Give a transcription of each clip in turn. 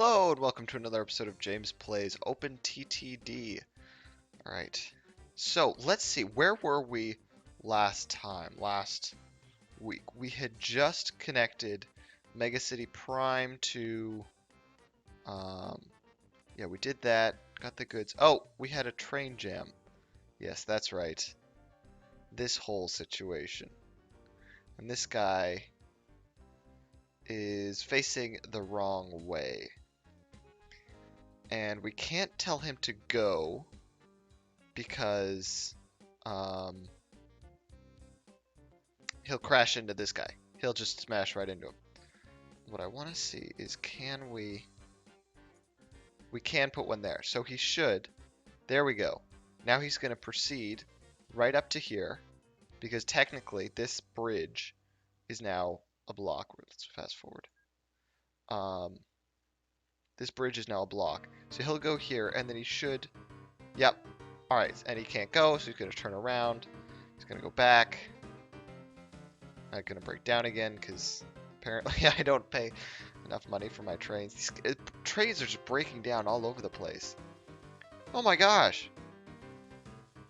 Hello and welcome to another episode of James Plays Open TTD. Alright, so let's see, where were we last week? We had just connected Mega City Prime to, yeah, we did that, got the goods. Oh, we had a train jam. Yes, that's right. This whole situation. And this guy is facing the wrong way. And we can't tell him to go because he'll crash into this guy. He'll just smash right into him. What I want to see is can we can put one there. So he should. There we go. Now he's going to proceed right up to here because technically this bridge is now a block. Let's fast forward. This bridge is now a block. So he'll go here, and then he should... Yep. Alright, and he can't go, so he's going to turn around. He's going to go back. I'm going to break down again, because apparently I don't pay enough money for my trains. These trains are just breaking down all over the place. Oh my gosh!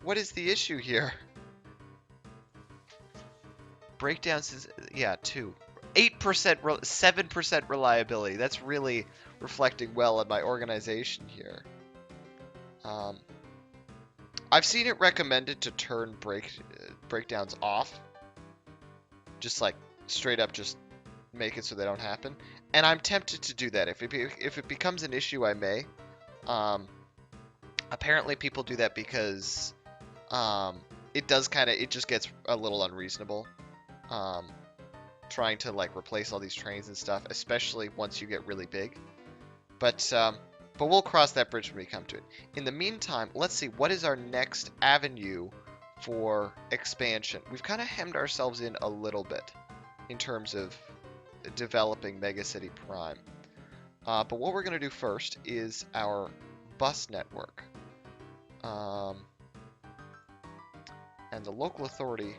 What is the issue here? Breakdowns is... Yeah, 2. 8%, 7% reliability. That's really reflecting well on my organization here. I've seen it recommended to turn breakdowns off. Just like straight up just make it so they don't happen. And I'm tempted to do that. If it becomes an issue, I may. Apparently people do that because it just gets a little unreasonable. Trying to like replace all these trains and stuff, especially once you get really big. But we'll cross that bridge when we come to it. In the meantime, let's see, what is our next avenue for expansion? We've kind of hemmed ourselves in a little bit in terms of developing Mega City Prime. But what we're going to do first is our bus network. And the local authority...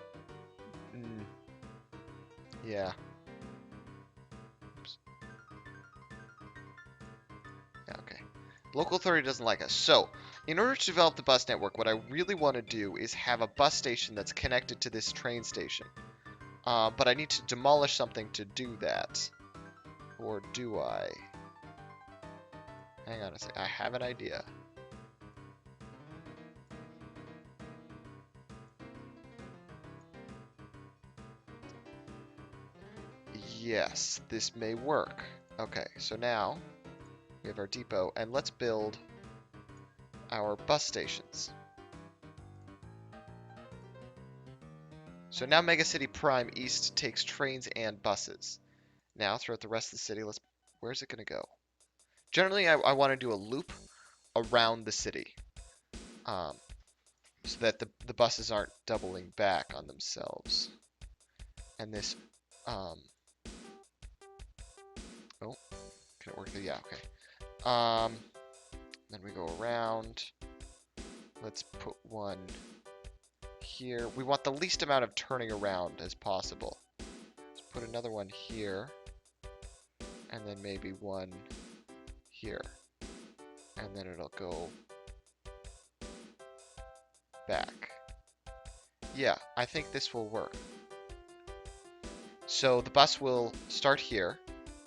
yeah. Oops. Yeah, okay. Local authority doesn't like us. So, in order to develop the bus network, what I really want to do is have a bus station that's connected to this train station. But I need to demolish something to do that. Or do I? Hang on a sec. I have an idea. Yes, this may work. Okay, so now we have our depot, and let's build our bus stations. So now Mega City Prime East takes trains and buses. Now throughout the rest of the city, where's it going to go? Generally, I want to do a loop around the city, so that the buses aren't doubling back on themselves. And this, oh, can it work there? Yeah, okay. Then we go around. Let's put one here. We want the least amount of turning around as possible. Let's put another one here. And then maybe one here. And then it'll go back. Yeah, I think this will work. So the bus will start here,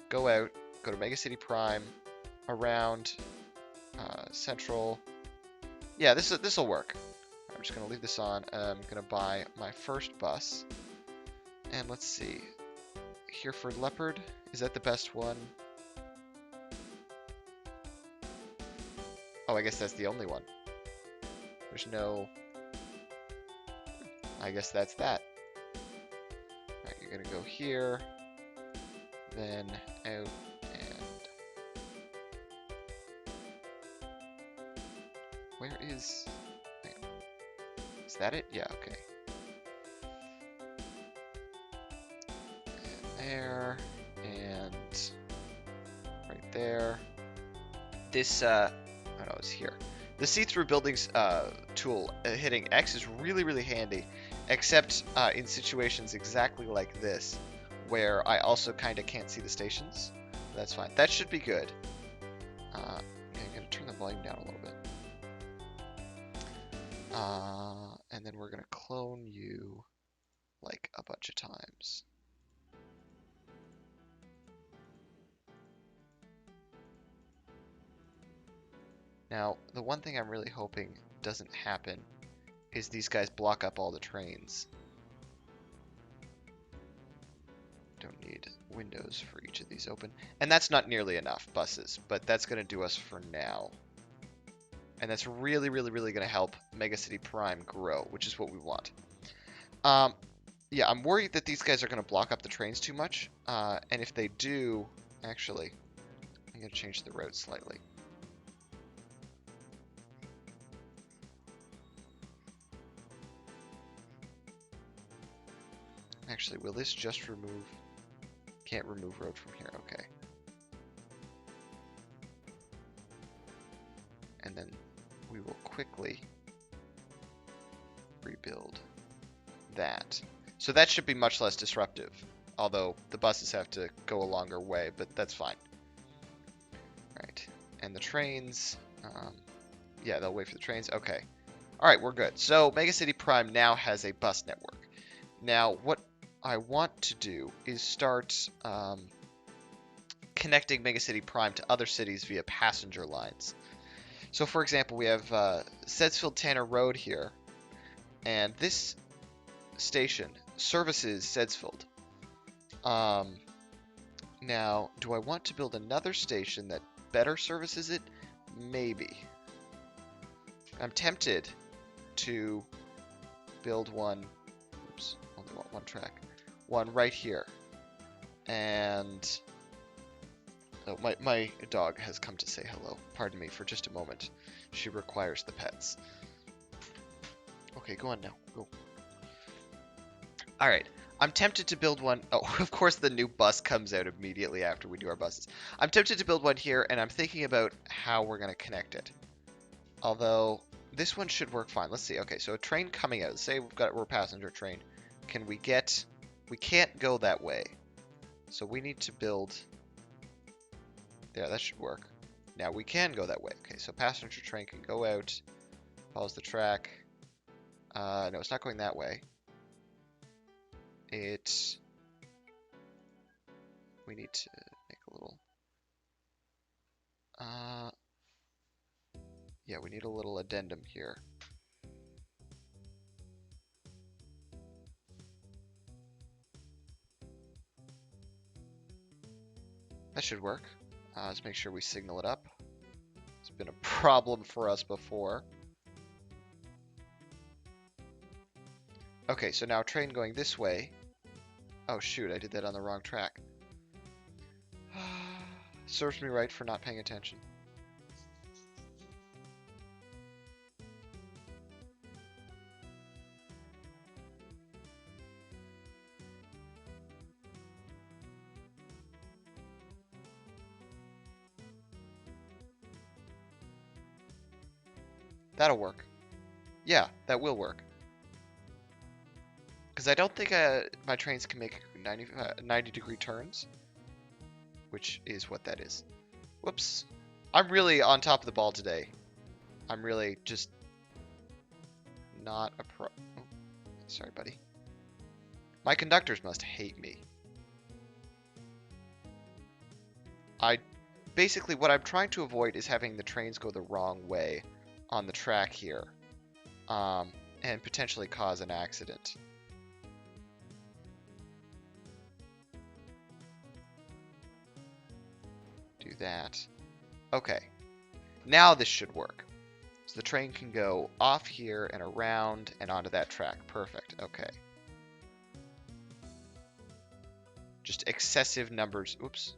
go out, go to Mega City Prime, around Central. Yeah, this will work. I'm just going to leave this on. I'm going to buy my first bus. And let's see. Hereford Leopard, is that the best one? Oh, I guess that's the only one. There's no... I guess that's that. Alright, you're going to go here, then out, and... Where is... Is that it? Yeah, okay. And there, and right there. This, I don't know, it's here. The see-through buildings tool hitting X is really, really handy, except in situations exactly like this, where I also kind of can't see the stations. That's fine. That should be good. Yeah, I'm gonna turn the volume down a little bit. And then we're gonna clone you like a bunch of times. Now, the one thing I'm really hoping doesn't happen is these guys block up all the trains. Don't need windows for each of these open. And that's not nearly enough buses, but that's going to do us for now. And that's really, really, really going to help Megacity Prime grow, which is what we want. Yeah, I'm worried that these guys are going to block up the trains too much. And if they do, actually, I'm going to change the route slightly. Actually, will this just remove... Can't remove road from here, okay. And then we will quickly rebuild that. So that should be much less disruptive, although the buses have to go a longer way, but that's fine. Right, and the trains, yeah, they'll wait for the trains, okay. All right, we're good. So Megacity Prime now has a bus network. Now, what I want to do is start connecting Megacity Prime to other cities via passenger lines. So, for example, we have Sedgefield Tanner Road here, and this station services Sedgefield. Now, do I want to build another station that better services it? Maybe. I'm tempted to build one. Oops, only want one track. One right here. And oh, my dog has come to say hello. Pardon me for just a moment. She requires the pets. Okay, go on now. Go. All right. I'm tempted to build one. Oh, of course the new bus comes out immediately after we do our buses. I'm tempted to build one here, and I'm thinking about how we're going to connect it. Although, this one should work fine. Let's see. Okay, so a train coming out. Say we're a passenger train. Can we get... We can't go that way. So we need to build... There, that should work. Now we can go that way. Okay, so passenger train can go out. Follows the track. No, it's not going that way. We need to make a little... Yeah, we need a little addendum here. That should work. Let's make sure we signal it up. It's been a problem for us before. Okay, so now train going this way. Oh shoot, I did that on the wrong track. Serves me right for not paying attention. That'll work. Yeah, that will work. Because I don't think my trains can make 90-degree turns. Which is what that is. Whoops. I'm really on top of the ball today. I'm really just not a pro... Oh, sorry, buddy. My conductors must hate me. Basically, what I'm trying to avoid is having the trains go the wrong way on the track here. And potentially cause an accident. Do that. Okay. Now this should work. So the train can go off here and around and onto that track. Perfect. Okay. Just excessive numbers. Oops.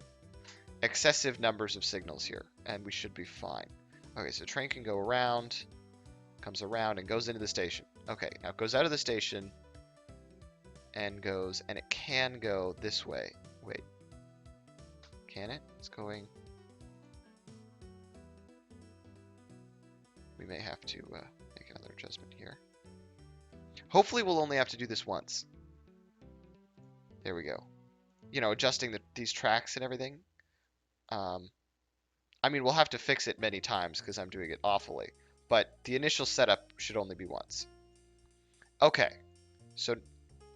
Excessive numbers of signals here. And we should be fine. Okay, so the train can go around, comes around, and goes into the station. Okay, now it goes out of the station and goes, and it can go this way. Wait. Can it? It's going... We may have to make another adjustment here. Hopefully we'll only have to do this once. There we go. You know, adjusting these tracks and everything. I mean, we'll have to fix it many times because I'm doing it awfully. But the initial setup should only be once. Okay, so,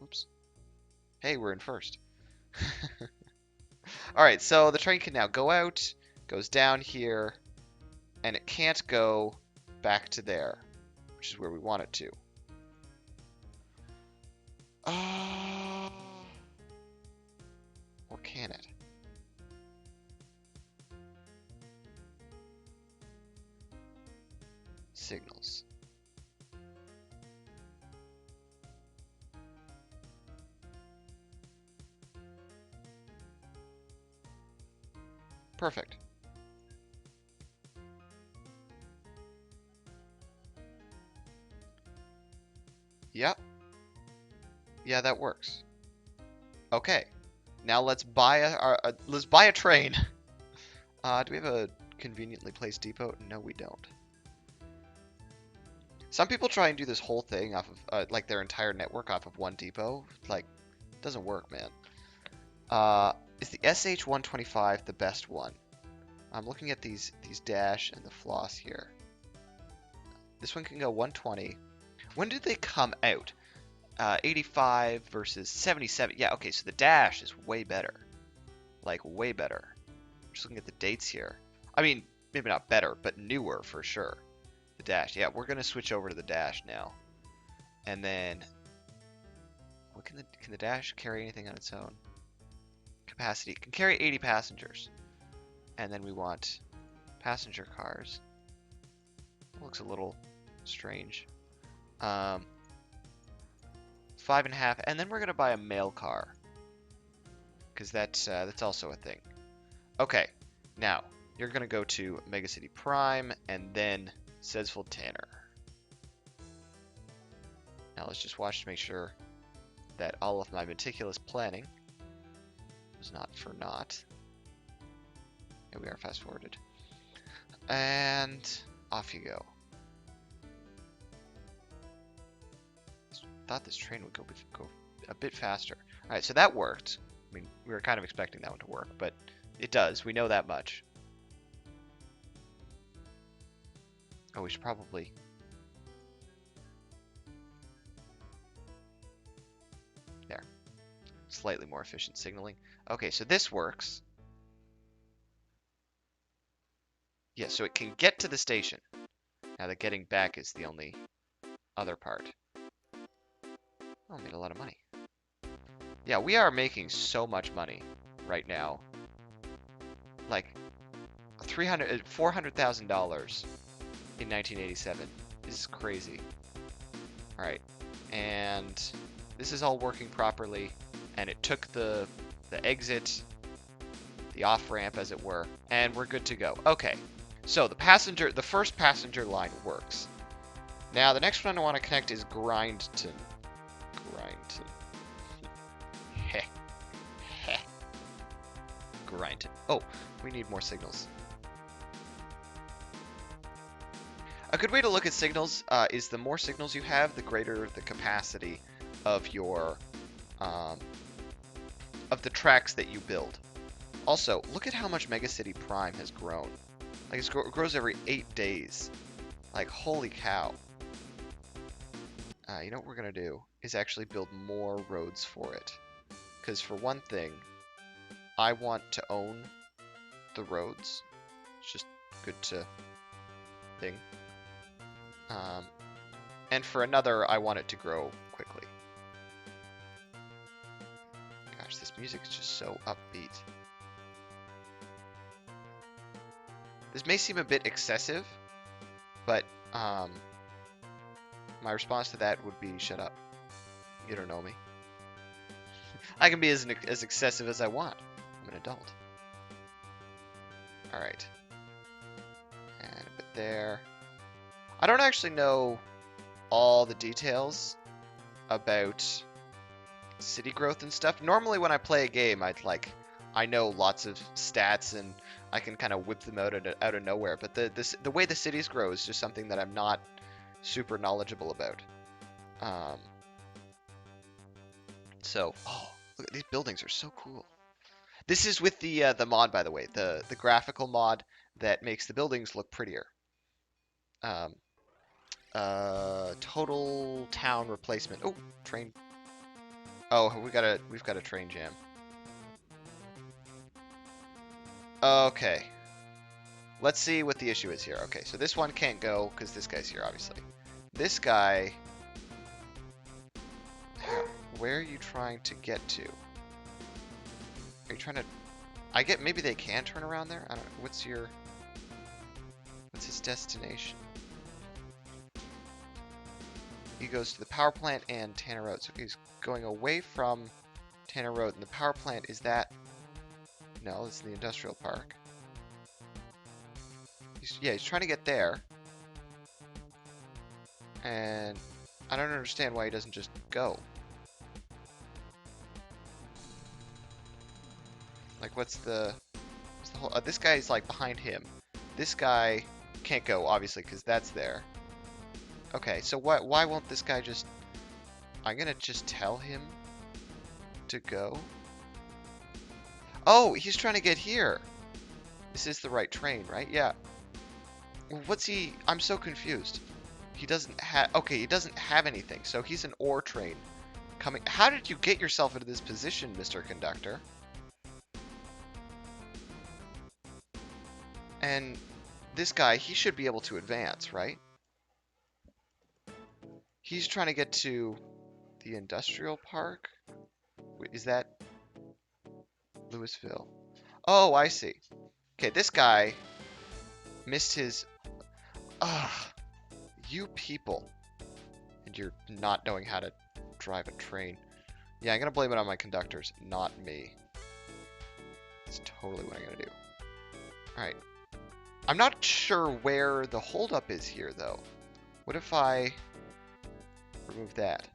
oops. Hey, we're in first. All right, so the train can now go out, goes down here, and it can't go back to there, which is where we want it to. Uh, or can it? Signals. Perfect. Yep. Yeah, that works. Okay. Now let's buy a train. Do we have a conveniently placed depot? No, we don't. Some people try and do this whole thing off of like their entire network off of one depot. Like, doesn't work, man. Is the SH-125 the best one? I'm looking at these dash and the floss here. This one can go 120. When did they come out? 85 versus 77. Yeah, okay, so the dash is way better. Like, way better. Just looking at the dates here. I mean, maybe not better, but newer for sure. The dash. Yeah, we're going to switch over to the dash now. And then, what can the dash carry anything on its own? Capacity. It can carry 80 passengers. And then we want passenger cars. Looks a little strange. 5.5, and then we're gonna buy a mail car, because that's also a thing. Okay, now you're gonna go to Megacity Prime and then Sedgefield Tanner. Now let's just watch to make sure that all of my meticulous planning was not for naught. Here we are, fast forwarded, and off you go. Thought this train would go a bit faster. All right, so that worked. I mean, we were kind of expecting that one to work, but it does. We know that much. Oh, we should probably... There. Slightly more efficient signaling. Okay, so this works. Yeah, so it can get to the station. Now the getting back is the only other part. Oh, made a lot of money. Yeah, we are making so much money right now. Like $400,000 in 1987. This is crazy. All right, and this is all working properly, and it took the exit, the off ramp, as it were, and we're good to go. Okay, so the first passenger line works. Now the next one I want to connect is Grindton. Grindton. Oh, we need more signals. A good way to look at signals is the more signals you have, the greater the capacity of your of the tracks that you build. Also, look at how much Megacity Prime has grown. Like it grows every 8 days. Like, holy cow. You know what we're gonna do is actually build more roads for it. Because for one thing, I want to own the roads. It's just good to thing. And for another, I want it to grow quickly. Gosh, this music is just so upbeat. This may seem a bit excessive, but my response to that would be, shut up. You don't know me. I can be as excessive as I want. I'm an adult. Alright. And a bit there. I don't actually know all the details about city growth and stuff. Normally when I play a game, I know lots of stats and I can kind of whip them out of nowhere. But the way the cities grow is just something that I'm not super knowledgeable about. So, oh, look, these buildings are so cool. This is with the mod, by the way, the graphical mod that makes the buildings look prettier. Um, Total town replacement. Oh, train. Oh, we've got a train jam. Okay. Let's see what the issue is here. Okay, so this one can't go because this guy's here, obviously. This guy. Where are you trying to get to? Are you trying to? I get maybe they can turn around there. I don't know. What's his destination? He goes to the power plant and Tanner Road. So he's going away from Tanner Road, and the power plant is that? No, it's the industrial park. He's trying to get there, and I don't understand why he doesn't just go. Like, what's the whole? This guy's like behind him. This guy can't go, obviously, because that's there. Okay, so why won't this guy just... I'm gonna just tell him to go. Oh, he's trying to get here. This is the right train, right? Yeah. What's he... I'm so confused. He doesn't have... Okay, he doesn't have anything, so he's an ore train coming... How did you get yourself into this position, Mr. Conductor? And this guy, he should be able to advance, right? He's trying to get to the industrial park? Wait, is that Louisville? Oh, I see. Okay, this guy missed his... Ugh. You people. And you're not knowing how to drive a train. Yeah, I'm going to blame it on my conductors, not me. That's totally what I'm going to do. Alright. I'm not sure where the holdup is here, though. What if I remove that?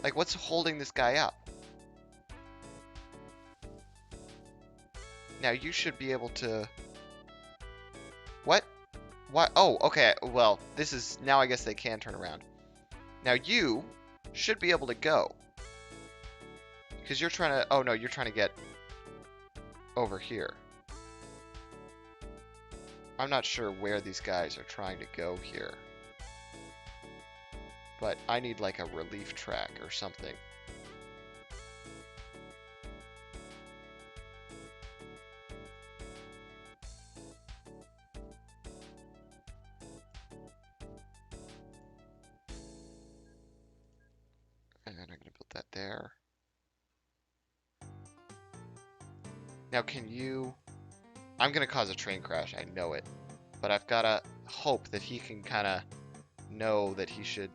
Like, what's holding this guy up? Now, you should be able to... What? Why? Oh, okay. Well, this is... Now I guess they can turn around. Now, you should be able to go. Because you're trying to... Oh, no, you're trying to get over here. I'm not sure where these guys are trying to go here. But I need, like, a relief track or something. And I'm going to build that there. Now, can you... I'm going to cause a train crash, I know it. But I've got to hope that he can kind of know that he should...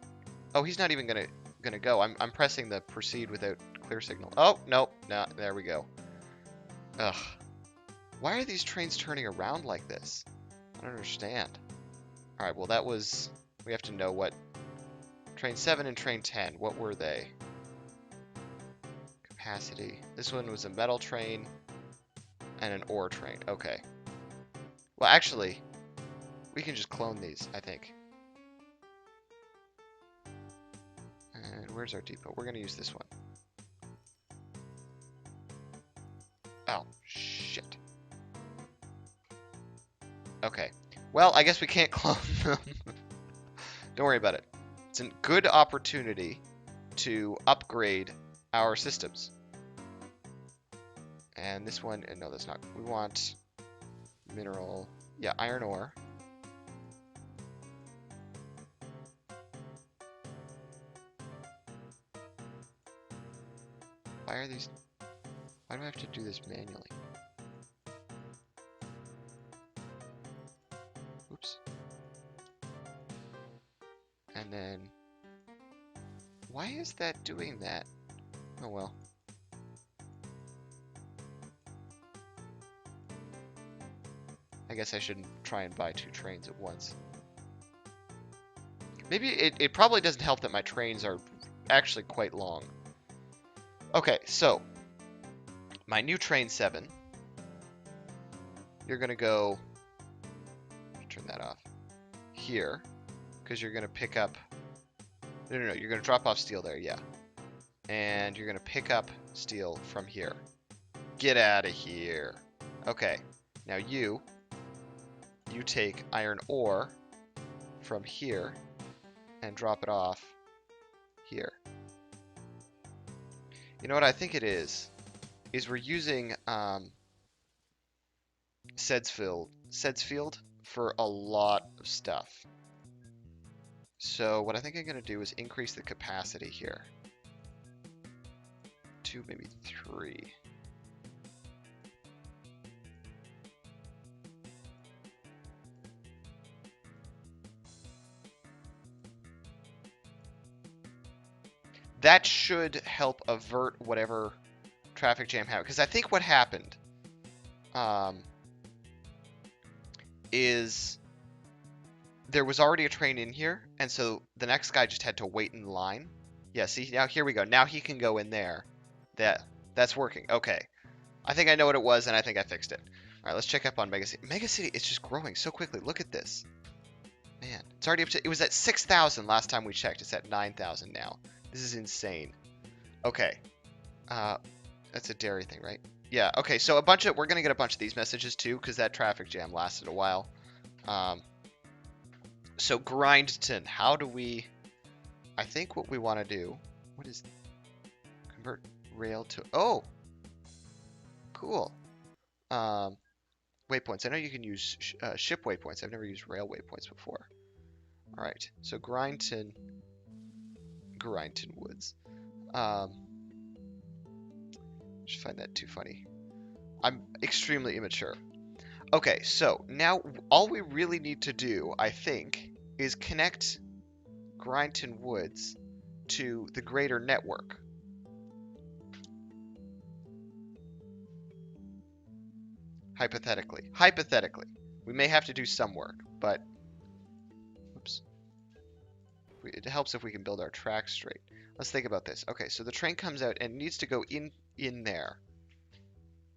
Oh, he's not even gonna go. I'm pressing the proceed without clear signal. Oh, no, there we go. Ugh. Why are these trains turning around like this? I don't understand. Alright, well that was... We have to know what... Train 7 and Train 10, what were they? Capacity. This one was a metal train and an ore train. Okay. Well, actually, we can just clone these, I think. And where's our depot? We're going to use this one. Oh, shit. Okay. Well, I guess we can't clone them. Don't worry about it. It's a good opportunity to upgrade our systems. And this one, no, that's not. We want mineral. Yeah, iron ore. Why are these... Why do I have to do this manually? Oops. And then... Why is that doing that? Oh well. I guess I shouldn't try and buy 2 trains at once. Maybe it probably doesn't help that my trains are actually quite long. Okay, so my new train 7. You're gonna go... Turn that off. Here. Because you're gonna pick up... No, you're gonna drop off steel there, yeah. And you're gonna pick up steel from here. Get out of here. Okay, now you take iron ore from here and drop it off here. You know what I think it is we're using Sedsfield for a lot of stuff. So what I think I'm going to do is increase the capacity here. 2, maybe 3. That should help avert whatever traffic jam happened. Because I think what happened is there was already a train in here, and so the next guy just had to wait in line. Yeah, see, now here we go. Now he can go in there. That's working. Okay. I think I know what it was, and I think I fixed it. All right, let's check up on Mega City. Mega City is just growing so quickly. Look at this. Man, it's already up to... It was at 6,000 last time we checked. It's at 9,000 now. This is insane. Okay. That's a dairy thing, right? Yeah, okay, so we're going to get a bunch of these messages, too, because that traffic jam lasted a while. So Grindton, how do we... I think what we want to do... What is... Convert rail to... Oh! Cool. Waypoints. I know you can use ship waypoints. I've never used rail waypoints before. Alright, so Grindton Woods. Just find that too funny. I'm extremely immature. Okay, so now all we really need to do, I think, is connect Grindton Woods to the greater network. Hypothetically. Hypothetically. We may have to do some work, but... Oops. It helps if we can build our tracks straight. Let's think about this. Okay, so the train comes out and needs to go in there.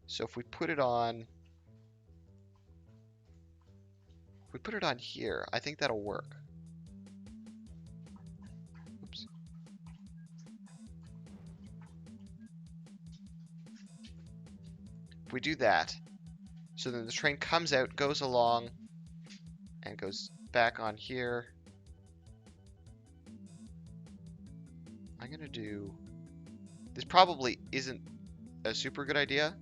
So if we put it on... If we put it on here, I think that'll work. Oops. If we do that, so then the train comes out, goes along, and goes back on here. I'm going to do... This probably isn't a super good idea,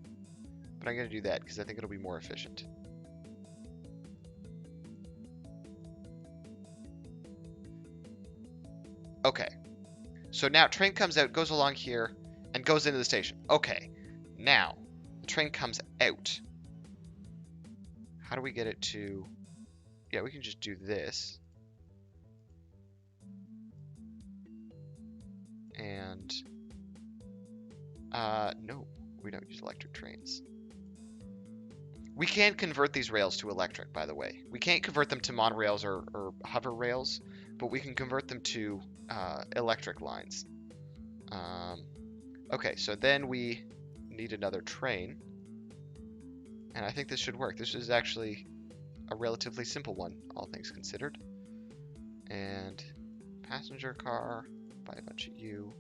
but I'm going to do that because I think it'll be more efficient. Okay. So now train comes out, goes along here, and goes into the station. Okay. Now, the train comes out. How do we get it to... Yeah, we can just do this. And... no, we don't use electric trains. We can convert these rails to electric, by the way. We can't convert them to monorails or hover rails, but we can convert them to electric lines. Okay, so then we need another train. And I think this should work. This is actually a relatively simple one, all things considered. And passenger car, buy a bunch of you,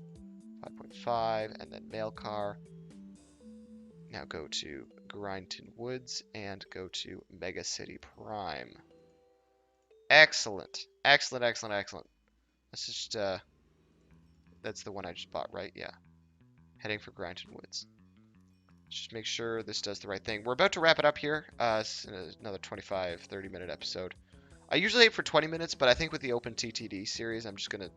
5.5, and then mail car. Now go to Grindton Woods and go to Mega City Prime. Excellent. Excellent, excellent, excellent. Let's just, that's the one I just bought, right? Yeah. Heading for Grindton Woods. Just make sure this does the right thing. We're about to wrap it up here. It's another 25, 30-minute episode. I usually aim for 20 minutes, but I think with the Open TTD series, I'm just going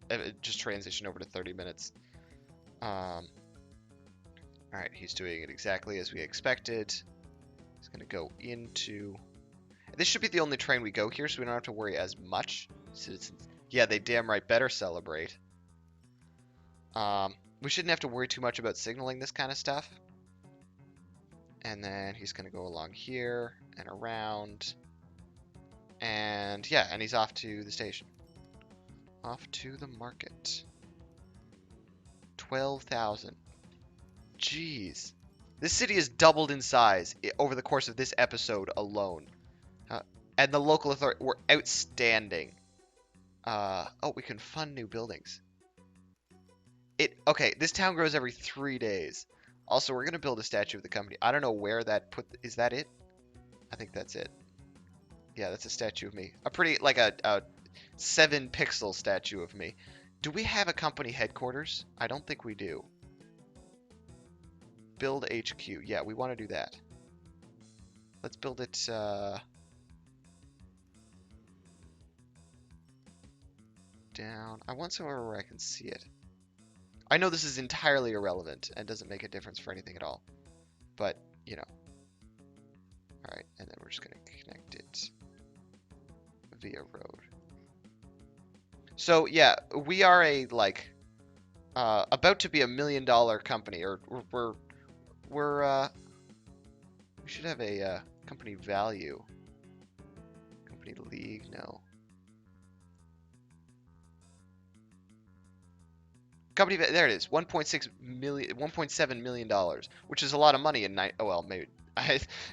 to just transition over to 30 minutes. Alright, he's doing it exactly as we expected. He's going to go into... This should be the only train we go here, so we don't have to worry as much. Citizens. Yeah, they damn right better celebrate. We shouldn't have to worry too much about signaling this kind of stuff. And then he's going to go along here and around. And yeah, and he's off to the station. Off to the market. 12,000. Jeez. This city has doubled in size over the course of this episode alone. And the local authority were outstanding. Oh, we can fund new buildings. Okay, this town grows every 3 days. Also, we're gonna build a statue of the company. I don't know where that is that it? I think that's it. Yeah, that's a statue of me. A pretty, like a 7 pixel statue of me. Do we have a company headquarters? I don't think we do. Build HQ. Yeah, we want to do that. Let's build it, down. I want somewhere where I can see it. I know this is entirely irrelevant and doesn't make a difference for anything at all. But, you know. Alright, and then we're just going to connect it via road. So, yeah, we are a, like, about to be $1 million company, or we should have a company value. Company league, no. Company, there it is, 1.6 million, $1.7 million, which is a lot of money in oh well, maybe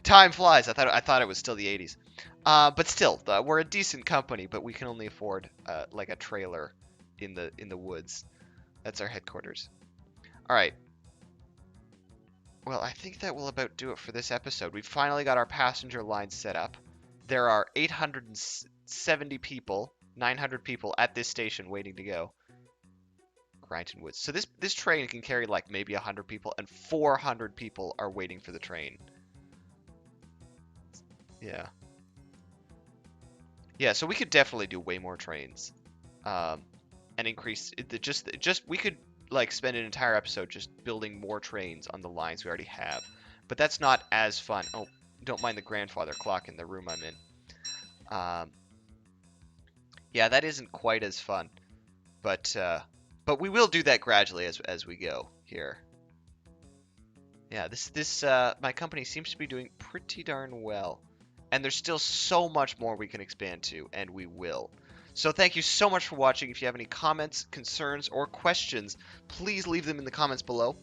time flies. I thought it was still the 80s, but still, we're a decent company, but we can only afford like a trailer in the woods. That's our headquarters. All right. Well, I think that will about do it for this episode. We finally got our passenger line set up. There are 870 people, 900 people at this station waiting to go. Granton Woods. So this train can carry like maybe 100 people, and 400 people are waiting for the train. Yeah. Yeah, so we could definitely do way more trains. And increase just we could like spend an entire episode just building more trains on the lines we already have. But that's not as fun. Oh, don't mind the grandfather clock in the room I'm in. Yeah, that isn't quite as fun. But we will do that gradually as we go here. Yeah, this my company seems to be doing pretty darn well. And there's still so much more we can expand to, and we will. So thank you so much for watching. If you have any comments, concerns, or questions, please leave them in the comments below.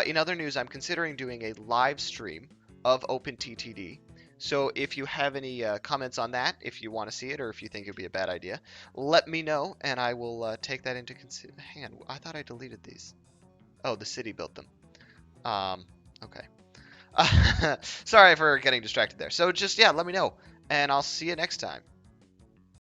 In other news, I'm considering doing a live stream of OpenTTD. So if you have any comments on that, if you want to see it, or if you think it would be a bad idea, let me know, and I will take that into consideration. Hang on, I thought I deleted these. Oh, the city built them. Okay. Sorry for getting distracted there. So just, yeah, let me know, and I'll see you next time.